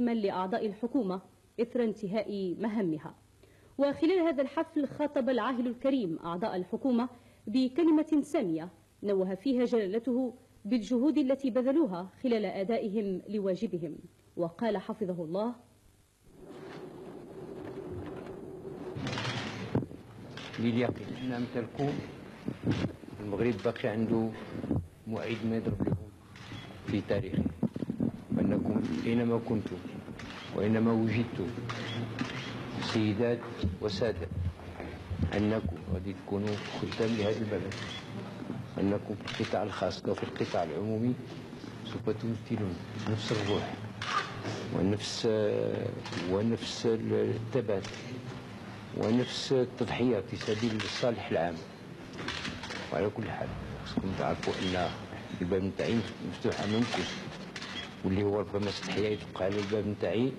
تكريما لأعضاء الحكومة إثر انتهاء مهامها. وخلال هذا الحفل خاطب العاهل الكريم أعضاء الحكومة بكلمة سامية نوه فيها جلالته بالجهود التي بذلوها خلال أدائهم لواجبهم، وقال حفظه الله: لليقين أن أمثالكم المغرب باقي عنده موعد ما يضرب لهم في تاريخه، وأنكم أينما كنتم وأينما وجدتم سيدات وسادة أنكم غادي تكونوا خدام لهذا البلد، أنكم في القطاع الخاص وفي القطاع العمومي سوف تمثلون نفس الروح ونفس الثبات ونفس التضحية في سبيل الصالح العام. وعلى كل حال خصكم تعرفوا أن الباب نتاعي مفتوح أمامكم، واللي هو ربما استحيا يدق على الباب نتاعي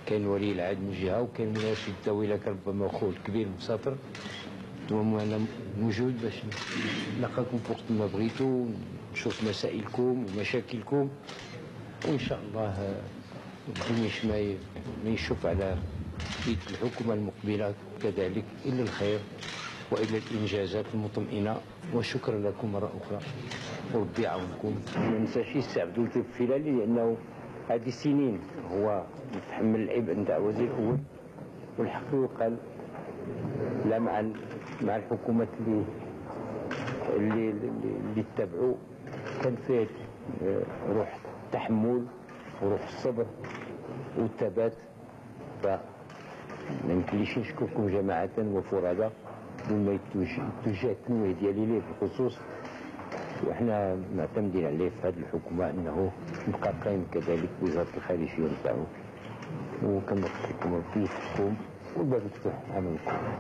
كان ولي العهد من جهة وكان مناشد الطويلة ربما خوه الكبير مسافر، ثم أنا موجود باش نلقاكم في وقت ما بغيتوا، نشوف مسائلكم ومشاكلكم، وإن شاء الله مش ما يشوف على يد الحكومة المقبلة كذلك إلا الخير وإلى الإنجازات المطمئنة. وشكرا لكم مرة أخرى وربي يعاونكم. ما ننساش يستعبدوا الفلالي لأنه هذه السنين هو يتحمل العبء نتاع وزير الأول، والحق يقال لا مع الحكومات اللي تبعوا كان فيه روح التحمل وروح الصبر والثبات. فما يمكنليش نشكركم جماعة وفرادى دون ما يتوجه التنويه ديالي ليه بالخصوص، وحنا معتمدين عليه في هذه الحكومة انه يبقى قايم كذلك وزارة الخارجية نتاعو، وكما قلت لكم فيكم والباب مفتوح امامكم.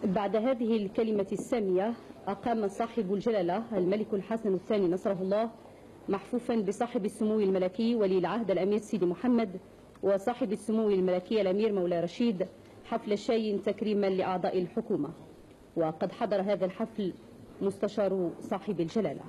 بعد هذه الكلمة السامية أقام صاحب الجلالة الملك الحسن الثاني نصره الله محفوفا بصاحب السمو الملكي ولي العهد الأمير سيدي محمد وصاحب السمو الملكي الأمير مولاي رشيد حفل شاي تكريما لأعضاء الحكومة. وقد حضر هذا الحفل مستشار صاحب الجلالة.